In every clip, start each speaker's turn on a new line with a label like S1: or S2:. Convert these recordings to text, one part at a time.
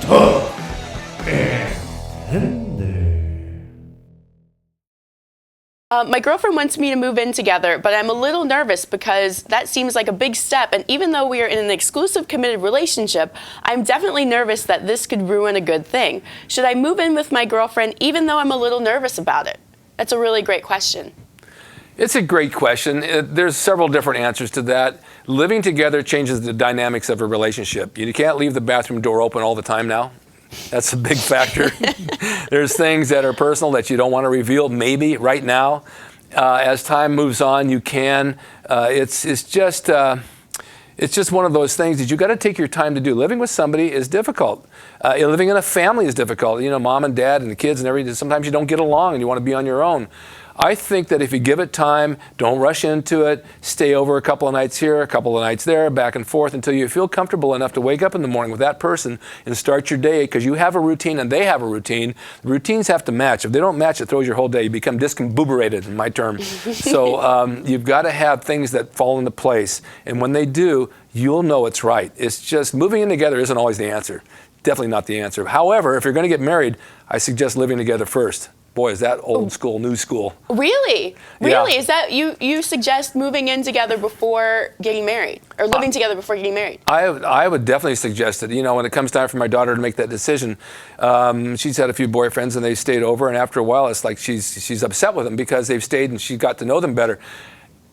S1: Tuff and Tender.
S2: My girlfriend wants me to move in together, but I'm a little nervous because that seems like a big step, and even though we are in an exclusive, committed relationship, I'm definitely nervous that this could ruin a good thing. Should I move in with my girlfriend even though I'm a little nervous about it? That's a really great question.
S3: It's a great question. There's several different answers to that. Living together changes the dynamics of a relationship. You can't leave the bathroom door open all the time now. That's a big factor. There's things that are personal that you don't want to reveal maybe right now. As time moves on, you can. It's just one of those things that you got to take your time to do. Living with somebody is difficult. Living in a family is difficult. You know, mom and dad and the kids and everything. Sometimes you don't get along and you want to be on your own. I think that if you give it time, don't rush into it, stay over a couple of nights here, a couple of nights there, back and forth until you feel comfortable enough to wake up in the morning with that person and start your day, because you have a routine and they have a routine. The routines have to match. If they don't match, it throws your whole day. You become discombobulated, in my term. So you've got to have things that fall into place. And when they do, you'll know it's right. It's just moving in together isn't always the answer. Definitely not the answer. However, if you're going to get married, I suggest living together first. Boy, is that old school, new school.
S2: Really? Really?
S3: Yeah.
S2: Is that you suggest moving in together before getting married, or living together before getting married?
S3: I would definitely suggest it. You know, when it comes time for my daughter to make that decision, she's had a few boyfriends and they stayed over, and after a while, it's like she's upset with them because they've stayed and she got to know them better.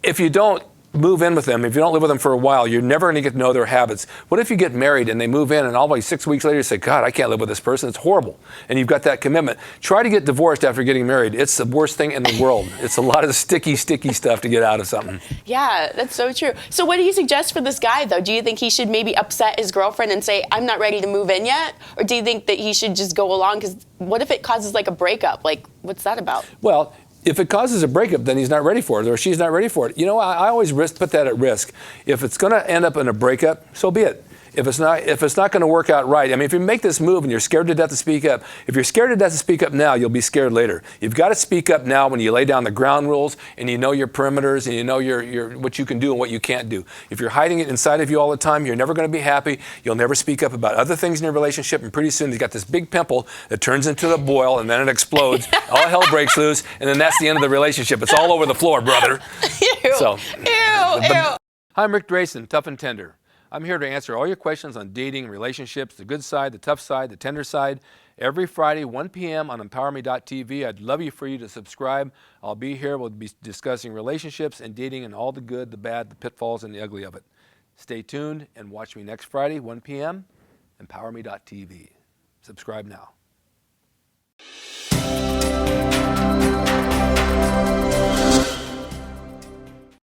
S3: If you don't move in with them, if you don't live with them for a while, you're never going to get to know their habits. What if you get married and they move in and always 6 weeks later you say, God, I can't live with this person, it's horrible. And you've got that commitment. Try to get divorced after getting married. It's the worst thing in the world. It's a lot of sticky stuff to get out of something.
S2: Yeah, that's so true. So what do you suggest for this guy, though? Do you think he should maybe upset his girlfriend and say, I'm not ready to move in yet? Or do you think that he should just go along? Because what if it causes like a breakup? Like, what's that about?
S3: Well, if it causes a breakup, then he's not ready for it, or she's not ready for it. You know, I always put that at risk. If it's going to end up in a breakup, so be it. If it's not going to work out right, I mean, if you make this move and you're scared to death to speak up, if you're scared to death to speak up now, you'll be scared later. You've got to speak up now when you lay down the ground rules and you know your perimeters and you know your what you can do and what you can't do. If you're hiding it inside of you all the time, you're never going to be happy. You'll never speak up about other things in your relationship, and pretty soon you've got this big pimple that turns into a boil and then it explodes. All hell breaks loose, and then that's the end of the relationship. It's all over the floor, brother.
S2: Ew.
S3: So,
S2: Ew.
S3: I'm Rick Drayson, Tough and Tender. I'm here to answer all your questions on dating, relationships, the good side, the tough side, the tender side. Every Friday, 1 p.m. on emPOWERme.tv. I'd love for you to subscribe. I'll be here. We'll be discussing relationships and dating and all the good, the bad, the pitfalls, and the ugly of it. Stay tuned and watch me next Friday, 1 p.m. emPOWERme.tv. Subscribe now.